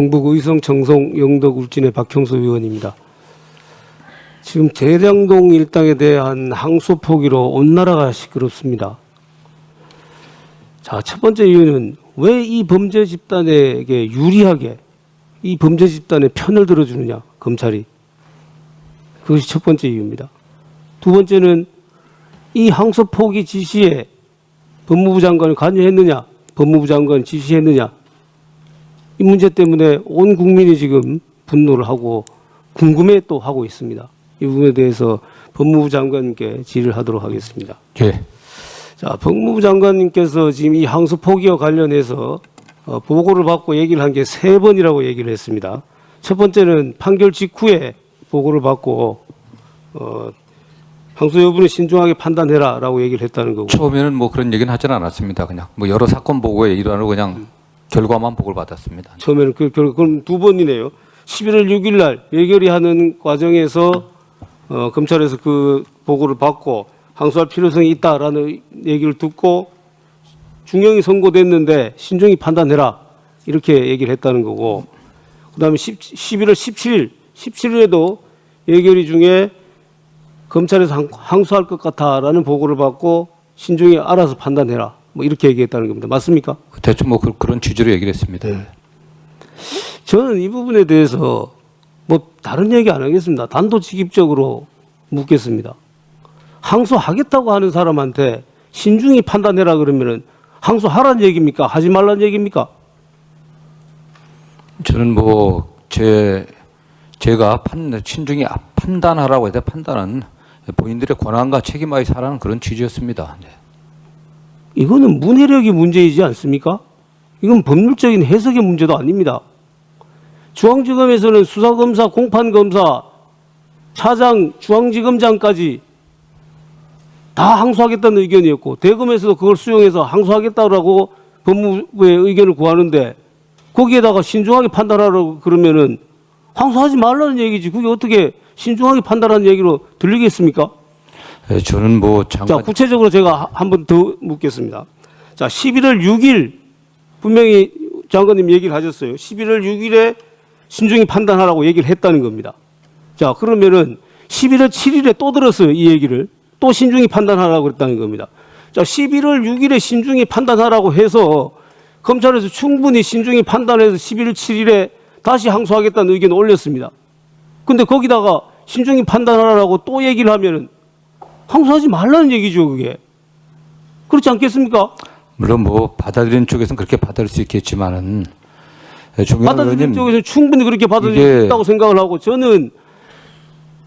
경북 의성 청송 영덕 울진의 박형수 의원입니다. 지금 대량동 일당에 대한 항소 포기로 온 나라가 시끄럽습니다. 자, 첫 번째 이유는 왜 이 범죄 집단에게 유리하게 이 범죄 집단의 편을 들어주느냐, 검찰이. 그것이 첫 번째 이유입니다. 두 번째는 이 항소 포기 지시에 법무부 장관이 관여했느냐, 법무부 장관이 지시했느냐, 이 문제 때문에 온 국민이 지금 분노를 하고 궁금해 또 하고 있습니다. 이 부분에 대해서 법무부 장관님께 질의를 하도록 하겠습니다. 예. 자, 법무부 장관님께서 지금 이 항소 포기와 관련해서 보고를 받고 얘기를 한 게 3번이라고 얘기를 했습니다. 첫 번째는 판결 직후에 보고를 받고 항소 여부는 신중하게 판단해라라고 얘기를 했다는 거고. 처음에는 뭐 그런 얘기는 하지는 않았습니다. 그냥 뭐 여러 사건 보고의 일환으로 그냥 결과만 보고를 받았습니다. 처음에는 그럼 2번이네요. 11월 6일 날 예결위 하는 과정에서 검찰에서 그 보고를 받고 항소할 필요성이 있다라는 얘기를 듣고 중형이 선고됐는데 신중히 판단해라 이렇게 얘기를 했다는 거고, 그다음에 11월 17일에도 예결위 중에 검찰에서 항소할 것 같아라는 보고를 받고 신중히 알아서 판단해라 뭐 이렇게 얘기했다는 겁니다. 맞습니까? 대충 뭐 그런 취지로 얘기를 했습니다. 네. 저는 이 부분에 대해서 뭐 다른 얘기 안 하겠습니다. 단도직입적으로 묻겠습니다. 항소하겠다고 하는 사람한테 신중히 판단해라 그러면은 항소하라는 얘기입니까? 하지 말라는 얘기입니까? 저는 뭐 제가 신중히 판단하라고 해서 판단은 본인들의 권한과 책임하에 살아는 그런 취지였습니다. 네. 이거는 문해력이 문제이지 않습니까? 이건 법률적인 해석의 문제도 아닙니다. 중앙지검에서는 수사검사, 공판검사, 차장, 중앙지검장까지 다 항소하겠다는 의견이었고, 대검에서도 그걸 수용해서 항소하겠다고 법무부의 의견을 구하는데 거기에다가 신중하게 판단하라고 그러면은 항소하지 말라는 얘기지. 그게 어떻게 신중하게 판단하는 얘기로 들리겠습니까? 네, 저는 뭐 자, 구체적으로 제가 한 번 더 묻겠습니다. 자, 11월 6일 분명히 장관님 얘기를 하셨어요. 11월 6일에 신중히 판단하라고 얘기를 했다는 겁니다. 자, 그러면은 11월 7일에 또 들었어요. 이 얘기를. 또 신중히 판단하라고 그랬다는 겁니다. 자, 11월 6일에 신중히 판단하라고 해서 검찰에서 충분히 신중히 판단해서 11월 7일에 다시 항소하겠다는 의견을 올렸습니다. 근데 거기다가 신중히 판단하라고 또 얘기를 하면은 항소하지 말라는 얘기죠, 그게. 그렇지 않겠습니까? 물론 뭐 받아들이는 쪽에서는 그렇게 받아들일 수 있겠지만은 받아들이는 쪽에서는 충분히 그렇게 받아들일 수 있다고 생각을 하고, 저는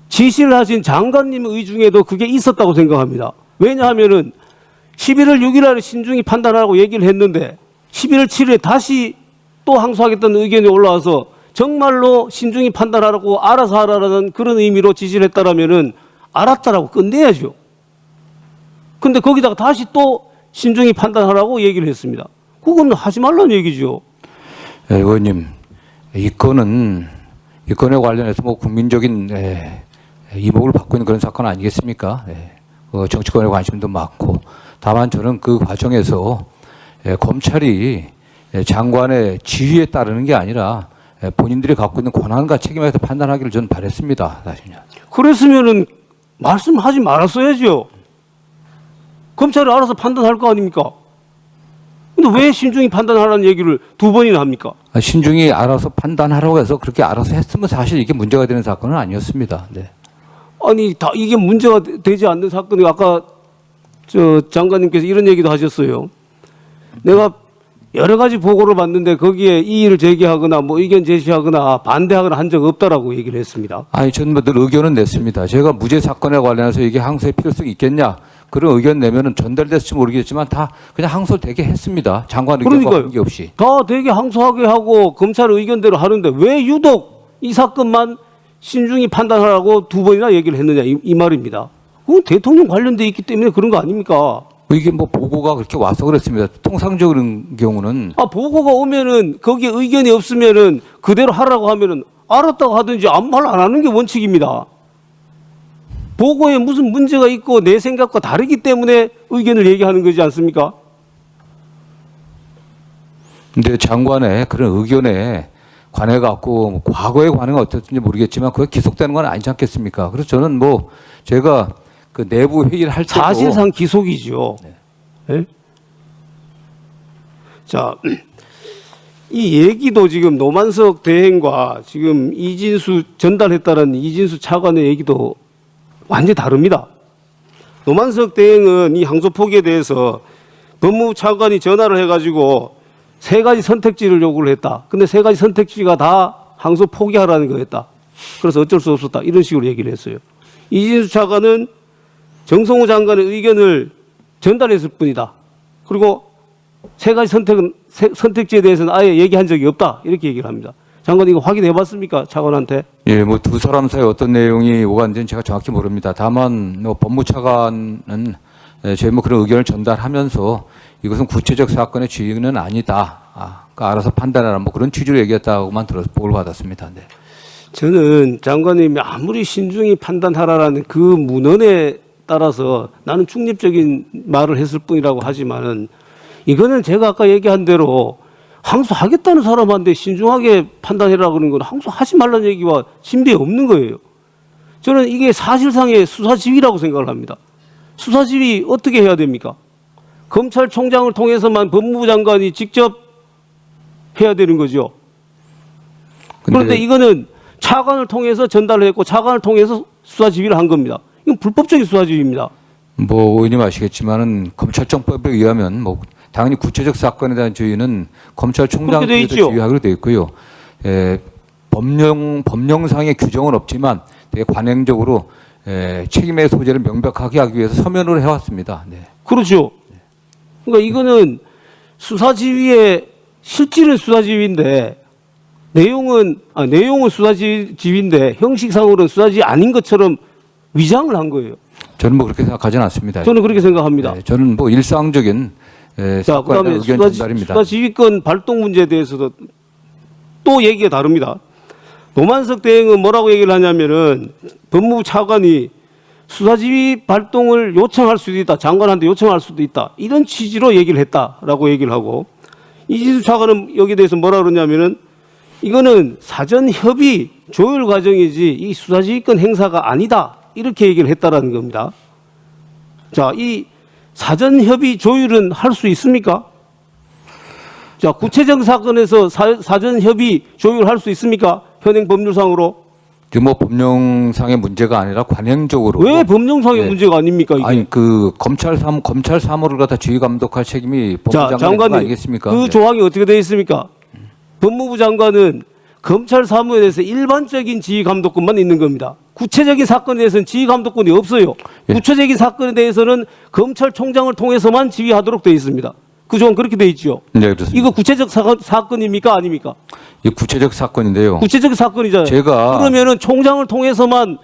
지시를 하신 장관님 의중에도 그게 있었다고 생각합니다. 왜냐하면은 11월 6일 날에 신중히 판단하라고 얘기를 했는데 11월 7일에 다시 또 항소하겠다는 의견이 올라와서 정말로 신중히 판단하라고 알아서 하라는 그런 의미로 지시를 했다라면은 알았다라고 끝내야죠. 근데 거기다가 다시 또 신중히 판단하라고 얘기를 했습니다. 그건 하지 말라는 얘기죠. 네, 의원님, 이 건에 관련해서 뭐 국민적인 이목을 받고 있는 그런 사건 아니겠습니까? 정치권에 관심도 많고, 다만 저는 그 과정에서 검찰이 장관의 지휘에 따르는 게 아니라 본인들이 갖고 있는 권한과 책임에 대해서 판단하기를 저는 바랬습니다. 사실은. 그랬으면은 말씀하지 말았어야죠. 검찰이 알아서 판단할 거 아닙니까? 근데 왜 신중히 판단하라는 얘기를 2번이나 합니까? 신중히 알아서 판단하라고 해서 그렇게 알아서 했으면 사실 이게 문제가 되는 사건은 아니었습니다. 네. 아니, 이게 문제가 되지 않는 사건이, 아까 장관님께서 이런 얘기도 하셨어요. 내가 여러 가지 보고를 봤는데 거기에 이의를 제기하거나 뭐 의견 제시하거나 반대하거나 한 적 없다라고 얘기를 했습니다. 아니, 저는 뭐 늘 의견은 냈습니다. 제가 무죄 사건에 관련해서 이게 항소의 필요성이 있겠냐, 그런 의견 내면은 전달됐을지 모르겠지만 다 그냥 항소되게 했습니다. 장관 의견과 관계없이. 다 되게 항소하게 하고 검찰 의견대로 하는데 왜 유독 이 사건만 신중히 판단하라고 2번이나 얘기를 했느냐, 이 말입니다. 그건 대통령 관련돼 있기 때문에 그런 거 아닙니까? 이게 뭐 보고가 그렇게 와서 그랬습니다. 통상적인 경우는. 보고가 오면은 거기에 의견이 없으면은 그대로 하라고 하면은 알았다고 하든지 아무 말 안 하는 게 원칙입니다. 보고에 무슨 문제가 있고 내 생각과 다르기 때문에 의견을 얘기하는 거지 않습니까? 근데 장관의 그런 의견에 관해 갖고 뭐 과거의 관해가 어땠든지 모르겠지만 그게 기속되는 건 아니지 않겠습니까? 그래서 저는 뭐 제가 그 내부 회의를 할 때도 사실상 기속이죠. 예? 자, 이 얘기도 지금 노만석 대행과 지금 이진수 전달했다는 이진수 차관의 얘기도 완전히 다릅니다. 노만석 대행은 이 항소 포기에 대해서 법무부 차관이 전화를 해가지고 3가지 선택지를 요구를 했다. 근데 3가지 선택지가 다 항소 포기하라는 거였다. 그래서 어쩔 수 없었다. 이런 식으로 얘기를 했어요. 이진수 차관은 정성호 장관의 의견을 전달했을 뿐이다. 그리고 3가지 선택지에 대해서는 아예 얘기한 적이 없다. 이렇게 얘기를 합니다. 장관 이거 확인해 봤습니까? 차관한테? 예, 뭐 두 사람 사이 어떤 내용이 오갔는지는 제가 정확히 모릅니다. 다만 뭐 법무차관은 저희 뭐 그런 의견을 전달하면서 이것은 구체적 사건의 주인은 아니다. 그러니까 알아서 판단하라 뭐 그런 취지로 얘기했다고만 들어서 보고를 받았습니다. 네. 저는 장관님이 아무리 신중히 판단하라라는 그 문헌에 따라서 나는 중립적인 말을 했을 뿐이라고 하지만은 이거는 제가 아까 얘기한 대로 항소하겠다는 사람한테 신중하게 판단해라 그러는 건 항소하지 말라는 얘기와 진배 없는 거예요. 저는 이게 사실상의 수사지휘라고 생각을 합니다. 수사지휘 어떻게 해야 됩니까? 검찰총장을 통해서만 법무부 장관이 직접 해야 되는 거죠. 그런데 이거는 차관을 통해서 전달을 했고 차관을 통해서 수사지휘를 한 겁니다. 이건 불법적인 수사지휘입니다. 뭐 의원님 아시겠지만은 검찰청법에 의하면 뭐 당연히 구체적 사건에 대한 주의는 검찰총장께서 지휘하기로 되어 있고요. 법령상의 규정은 없지만 되게 관행적으로 책임의 소재를 명백하게 하기 위해서 서면으로 해왔습니다. 네. 그렇죠. 그러니까 이거는 수사지휘의 실질은 수사지휘인데 내용은 수사지휘인데 형식상으로는 수사지휘 아닌 것처럼 위장을 한 거예요. 저는 뭐 그렇게 생각하지는 않습니다. 저는 그렇게 생각합니다. 네, 저는 뭐 일상적인 자, 그다음에 의견 전달입니다. 수사지휘권 발동 문제에 대해서도 또 얘기가 다릅니다. 노만석 대행은 뭐라고 얘기를 하냐면은 법무부 차관이 수사지휘 발동을 요청할 수도 있다. 장관한테 요청할 수도 있다. 이런 취지로 얘기를 했다라고 얘기를 하고 이진수 차관은 여기에 대해서 뭐라 그러냐면은 이거는 사전 협의 조율 과정이지 이 수사지휘권 행사가 아니다. 이렇게 얘기를 했다라는 겁니다. 자, 이 사전 협의 조율은 할 수 있습니까? 자, 구체적 사건에서 사전 협의 조율할 수 있습니까? 현행 법률상으로? 뭐 법령상의 문제가 아니라 관행적으로 왜 법령상의 네. 문제가 아닙니까? 이게? 아니 그 검찰 사무를 갖다 지휘 감독할 책임이 법무부 장관이 아니겠습니까? 그 네. 조항이 어떻게 되어 있습니까? 법무부 장관은 검찰 사무에 대해서 일반적인 지휘 감독권만 있는 겁니다. 구체적인 사건에 대해서는 지휘 감독권이 없어요. 예. 구체적인 사건에 대해서는 검찰총장을 통해서만 지휘하도록 되어 있습니다. 그 조항 그렇게 되어 있죠. 네, 그렇습니다. 이거 구체적 사건입니까? 아닙니까? 이 구체적 사건인데요. 구체적 사건이잖아요. 제가 그러면은 총장을 통해서만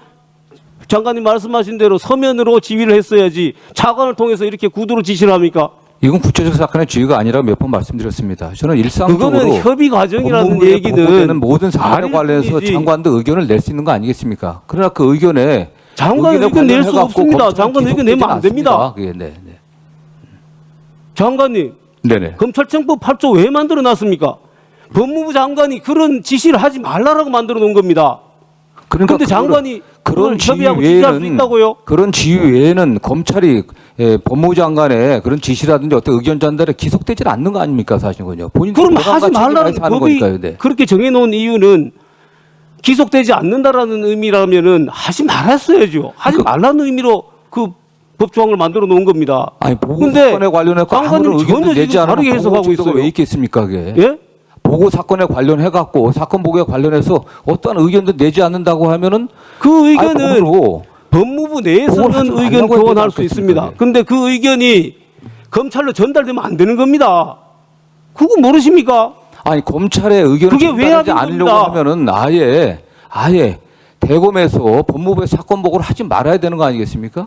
장관님 말씀하신 대로 서면으로 지휘를 했어야지 차관을 통해서 이렇게 구두로 지시를 합니까? 이건 구체적 사건의 지휘가 아니라 몇 번 말씀드렸습니다. 저는 일상적으로 그거는 협의 과정이라는 법무부에 얘기는 보고되는 모든 사안에 말일 관련해서 뿐이지. 장관도 의견을 낼 수 있는 거 아니겠습니까? 그러나 그 의견에 장관 의견에 의견 낼 수 관련해갖고 없습니다. 검찰은 장관 의견 내면 안 기속되지는 됩니다. 않습니다. 그게, 네, 네. 장관님, 네네. 검찰청법 8조 왜 만들어 놨습니까? 법무부 장관이 그런 지시를 하지 말라라고 만들어 놓은 겁니다. 그러니까 근데 장관이 그런 그걸 지휘 협의하고 지시할 수 외에는 있다고요? 그런 지휘 외에는 검찰이 법무부 장관의 그런 지시라든지 어떤 의견 전달에 기속되질 않는 거 아닙니까 사실은요. 본인 그럼 하지 말라는 하는 법이 거니까요. 네. 그렇게 정해놓은 이유는 기속되지 않는다라는 의미라면은 하지 말았어야죠. 하지 말라는 의미로 그 법조항을 만들어 놓은 겁니다. 아니 보고 근데 사건에 관련해 장관님 아무런 의견도 전혀 내지 지금 다르게 않으면 해석하고 보고 있어요. 왜 있겠습니까 그게? 예? 보고 사건에 관련해 갖고 사건 보고에 관련해서 어떠한 의견도 내지 않는다고 하면은 그 의견은 법으로 법무부 그걸 내에서는 하지 의견 말라고 해야 교환할 수 되지 있습니다. 않겠습니까? 근데 그 의견이 검찰로 전달되면 안 되는 겁니다. 그거 모르십니까? 아니 검찰의 의견을 그게 전달하지 외압인 않으려고 겁니다. 하면은 아예 대검에서 법무부에 사건 보고를 하지 말아야 되는 거 아니겠습니까?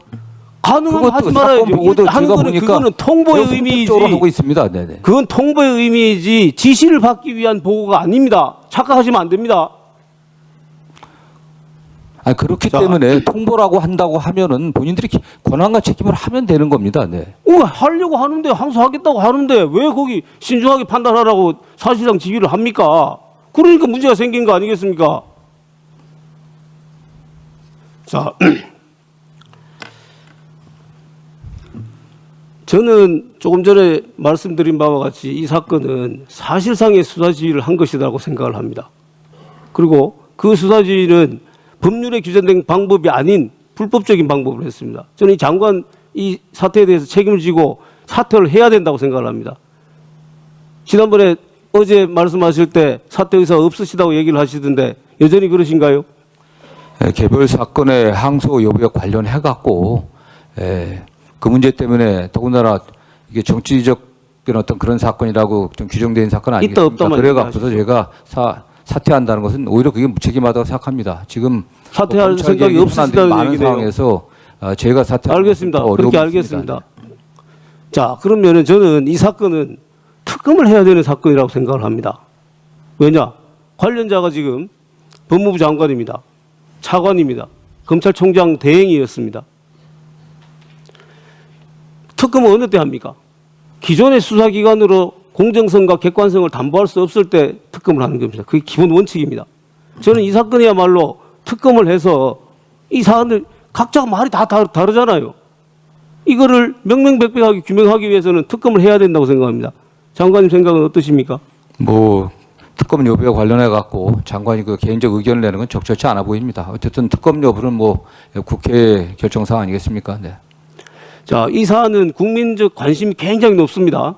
가능하면 그것도 하지 사건 말아야죠. 보고도 하는 제가 거는 보니까 그거는 통보의 의미이지. 적극적으로 하고 있습니다. 네네. 그건 통보의 의미이지 지시를 받기 위한 보고가 아닙니다. 착각하시면 안 됩니다. 아니 그렇기 자. 때문에 통보라고 한다고 하면은 본인들이 권한과 책임을 하면 되는 겁니다. 네. 하려고 하는데 항소하겠다고 하는데 왜 거기 신중하게 판단하라고 사실상 지휘를 합니까? 그러니까 문제가 생긴 거 아니겠습니까? 자, 저는 조금 전에 말씀드린 바와 같이 이 사건은 사실상의 수사지휘를 한 것이라고 생각을 합니다. 그리고 그 수사지휘는 법률에 규정된 방법이 아닌 불법적인 방법을 했습니다. 저는 이 장관 이 사태에 대해서 책임을 지고 사퇴를 해야 된다고 생각을 합니다. 지난번에 어제 말씀하실 때 사퇴 의사 없으시다고 얘기를 하시던데 여전히 그러신가요? 개별 사건의 항소 여부에 관련해 갖고 그 문제 때문에 더군다나 이게 정치적 어떤 그런 사건이라고 좀 규정된 사건 아니겠습니까? 그래 갖고서 제가 사퇴한다는 것은 오히려 그게 무책임하다고 생각합니다. 지금 사퇴할 생각이 없으시다는 많은 얘기네요. 상황에서 제가 사퇴하는 알겠습니다. 것은 그렇게 어려움이 알겠습니다. 있습니다. 자, 그러면은 저는 이 사건은 특검을 해야 되는 사건이라고 생각을 합니다. 왜냐? 관련자가 지금 법무부 장관입니다. 차관입니다. 검찰총장 대행이었습니다. 특검은 어느 때 합니까? 기존의 수사기관으로 공정성과 객관성을 담보할 수 없을 때 특검을 하는 겁니다. 그게 기본 원칙입니다. 저는 이 사건이야말로 특검을 해서 이 사안들 각자가 말이 다 다르잖아요. 이거를 명명백백하게 규명하기 위해서는 특검을 해야 된다고 생각합니다. 장관님 생각은 어떠십니까? 뭐 특검 여부에 관련해 갖고 장관이 그 개인적 의견을 내는 건 적절치 않아 보입니다. 어쨌든 특검 여부는 뭐 국회 결정사항 아니겠습니까? 네. 자, 이 사안은 국민적 관심이 굉장히 높습니다.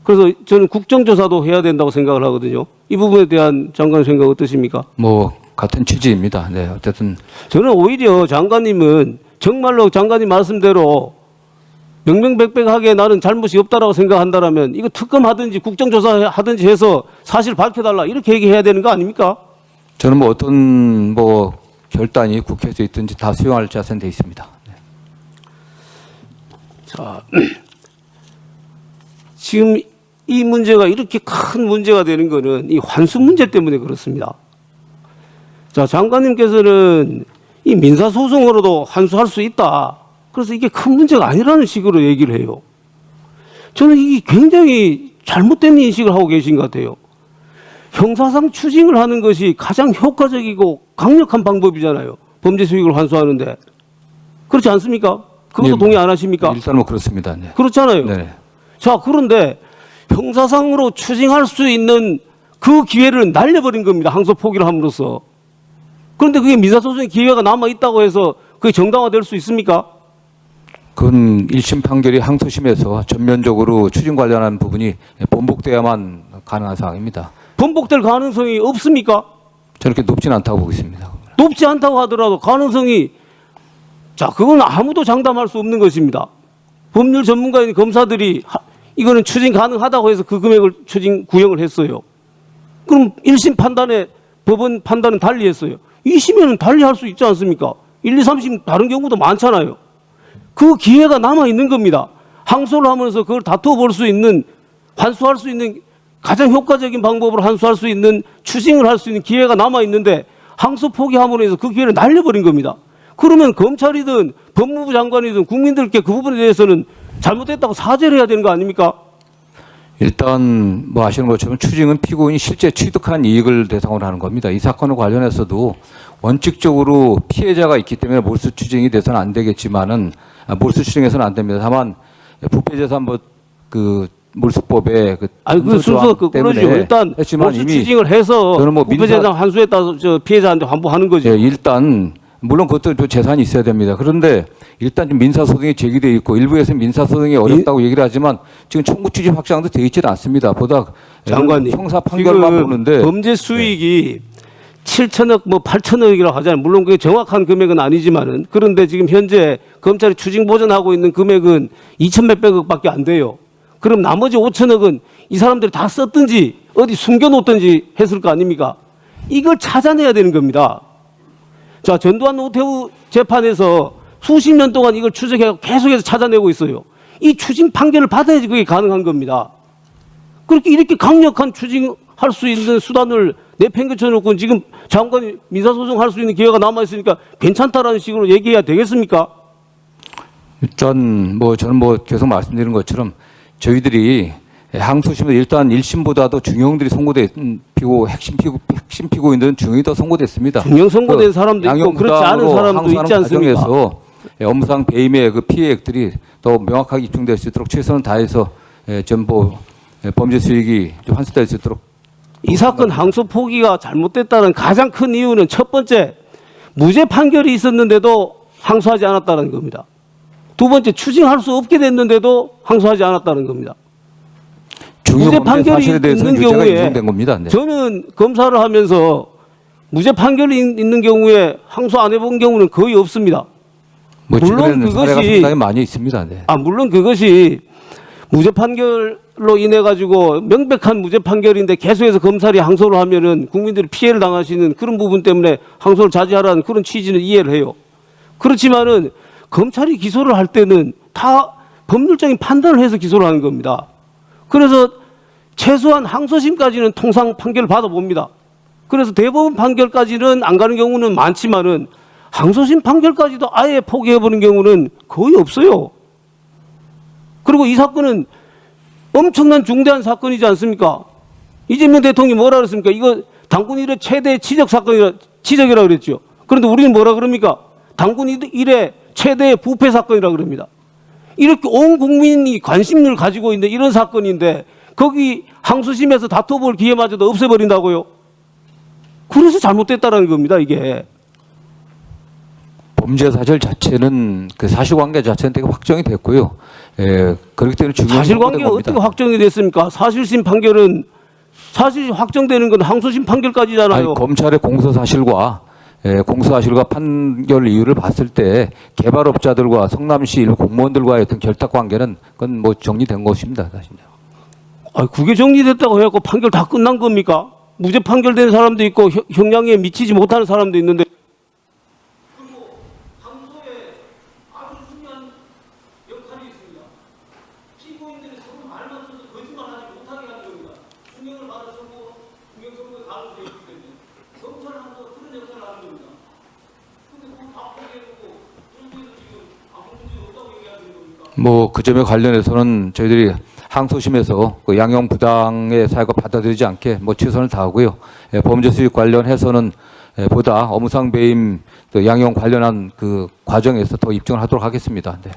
그래서 저는 국정조사도 해야 된다고 생각을 하거든요. 이 부분에 대한 장관의 생각 어떠십니까? 뭐 같은 취지입니다. 네, 어쨌든 저는 오히려 장관님은 정말로 장관님 말씀대로 명명백백하게 나는 잘못이 없다라고 생각한다라면 이거 특검하든지 국정조사 하든지 해서 사실 밝혀달라 이렇게 얘기해야 되는 거 아닙니까? 저는 뭐 어떤 뭐 결단이 국회에서 있든지 다 수용할 자세는 돼 있습니다. 네. 자, 지금 이 문제가 이렇게 큰 문제가 되는 거는 이 환수 문제 때문에 그렇습니다. 자, 장관님께서는 이 민사소송으로도 환수할 수 있다. 그래서 이게 큰 문제가 아니라는 식으로 얘기를 해요. 저는 이게 굉장히 잘못된 인식을 하고 계신 것 같아요. 형사상 추징을 하는 것이 가장 효과적이고 강력한 방법이잖아요. 범죄 수익을 환수하는데. 그렇지 않습니까? 그것도 네, 동의 안 하십니까? 일단 뭐 그렇습니다. 네. 그렇잖아요. 네. 자, 그런데 형사상으로 추징할 수 있는 그 기회를 날려버린 겁니다. 항소 포기를 함으로써. 그런데 그게 민사소송의 기회가 남아있다고 해서 그게 정당화될 수 있습니까? 그건 1심 판결이 항소심에서 전면적으로 추징 관련한 부분이 번복돼야만 가능한 사항입니다. 번복될 가능성이 없습니까? 저는 그렇게 높진 않다고 보고 있습니다. 높지 않다고 하더라도 가능성이, 자, 그건 아무도 장담할 수 없는 것입니다. 법률 전문가인 검사들이 이거는 추징 가능하다고 해서 그 금액을 추징 구형을 했어요. 그럼 1심 판단에 법원 판단은 달리 했어요. 2심에는 달리 할 수 있지 않습니까? 1, 2, 3심 다른 경우도 많잖아요. 그 기회가 남아 있는 겁니다. 항소를 하면서 그걸 다투어 볼 수 있는, 환수할 수 있는 가장 효과적인 방법으로 환수할 수 있는, 추징을 할 수 있는 기회가 남아 있는데 항소 포기함으로 해서 그 기회를 날려버린 겁니다. 그러면 검찰이든 법무부 장관이든 국민들께 그 부분에 대해서는 잘못됐다고 사죄를 해야 되는 거 아닙니까? 일단 뭐 아시는 것처럼 추징은 피고인이 실제 취득한 이익을 대상으로 하는 겁니다. 이 사건과 관련해서도 원칙적으로 피해자가 있기 때문에 몰수 추징이 돼서는 안 되겠지만은 몰수 추징해서는 안 됩니다. 다만 부패재산법 그 몰수법에 그 그 순서가 그거죠. 일단 몰수 추징을 해서 부패재산 환수에 따라서 저 피해자한테 환부하는 거죠. 예, 일단 물론 그것도 또 재산이 있어야 됩니다. 그런데 일단 좀 민사소송이 제기되어 있고 일부에서 민사소송이 어렵다고 얘기를 하지만 지금 청구 추징 확장도 되어 있지는 않습니다. 보다 장관님, 형사 판결만 보는데 범죄 수익이 7천억 뭐 8천억이라고 하잖아요. 물론 그게 정확한 금액은 아니지만은, 그런데 지금 현재 검찰이 추징 보전하고 있는 금액은 2천 몇백억밖에 안 돼요. 그럼 나머지 5천억은 이 사람들이 다 썼든지 어디 숨겨놓든지 했을 거 아닙니까? 이걸 찾아내야 되는 겁니다. 자, 전두환 노태우 재판에서 수십 년 동안 이걸 추적해서 계속해서 찾아내고 있어요. 이 추징 판결을 받아야지 그게 가능한 겁니다. 그렇게 이렇게 강력한 추징할 수 있는 수단을 내팽개쳐 놓고 지금 장관이 민사소송 할 수 있는 기회가 남아있으니까 괜찮다라는 식으로 얘기해야 되겠습니까? 일단 뭐 저는 뭐 계속 말씀드린 것처럼 저희들이 항소심은 일단 1심보다도 중형들이 선고되고 핵심 피고인들은 중형이 더 선고됐습니다. 중형 선고된 그 사람도 있고 그렇지 않은 양형부당으로 사람도 항소하는 있지 않습니까? 과정에서 업무상 배임의 그 피해액들이 더 명확하게 입증될 수 있도록 최선을 다해서 전부 범죄 수익이 좀 환수될 수 있도록. 이 사건 항소 포기가 잘못됐다는 가장 큰 이유는 첫 번째, 무죄 판결이 있었는데도 항소하지 않았다는 겁니다. 두 번째, 추징할 수 없게 됐는데도 항소하지 않았다는 겁니다. 무죄 판결이 있는 경우에 인정된 겁니다. 네. 저는 검사를 하면서 무죄 판결이 있는 경우에 항소 안 해본 경우는 거의 없습니다. 뭐 물론 물론 사례가 그것이- 상당히 많이 있습니다. 네. 물론 그것이 무죄 판결로 인해 가지고 명백한 무죄 판결인데 계속해서 검찰이 항소를 하면은 국민들이 피해를 당하시는 그런 부분 때문에 항소를 자제하라는 그런 취지는 이해를 해요. 그렇지만은 검찰이 기소를 할 때는 다 법률적인 판단을 해서 기소를 하는 겁니다. 그래서 최소한 항소심까지는 통상 판결을 받아봅니다. 그래서 대법원 판결까지는 안 가는 경우는 많지만은 항소심 판결까지도 아예 포기해버린 경우는 거의 없어요. 그리고 이 사건은 엄청난 중대한 사건이지 않습니까? 이재명 대통령이 뭐라 그랬습니까? 이거 당군 일의 최대 지적이라 그랬죠. 그런데 우리는 뭐라 그럽니까? 당군 일의 최대 부패 사건이라 그럽니다. 이렇게 온 국민이 관심을 가지고 있는 이런 사건인데 거기 항소심에서 다퉈볼 기회마저도 없애버린다고요? 그래서 잘못됐다라는 겁니다, 이게. 범죄 사실 자체는 그 사실관계 자체는 되게 확정이 됐고요. 그렇기 때문에 중요한 사실관계가 겁니다. 어떻게 확정이 됐습니까? 사실심 판결은 사실이 확정되는 건 항소심 판결까지잖아요. 아니, 검찰의 공소 사실과 판결 이유를 봤을 때 개발업자들과 성남시 일부 공무원들과의 어떤 결탁 관계는 그건 뭐 정리된 것입니다, 사실. 그게 정리됐다고 해갖고 판결 다 끝난 겁니까? 무죄 판결된 사람도 있고 형량에 미치지 못하는 사람도 있는데. 그리고 항소에 아주 중요한 역할이 있습니다. 피고인들이 서로 말 맞춰서 거짓말하지 못하게 하는 겁니다. 중형을 받았고 중형 선고에 가능성이 있기 때문에 검찰 항소 그런 역할을 하는 겁니다. 근데 그걸 다 포기해놓고 일부에서 지금 아무 문제 없다고 얘기하시는 겁니까? 뭐 그 점에 관련해서는 저희들이 항소심에서 그 양형 부당의 사유가 받아들이지 않게 뭐 최선을 다하고요. 범죄 수익 관련해서는 보다 업무상 배임 또 양형 관련한 그 과정에서 더 입증을 하도록 하겠습니다. 네.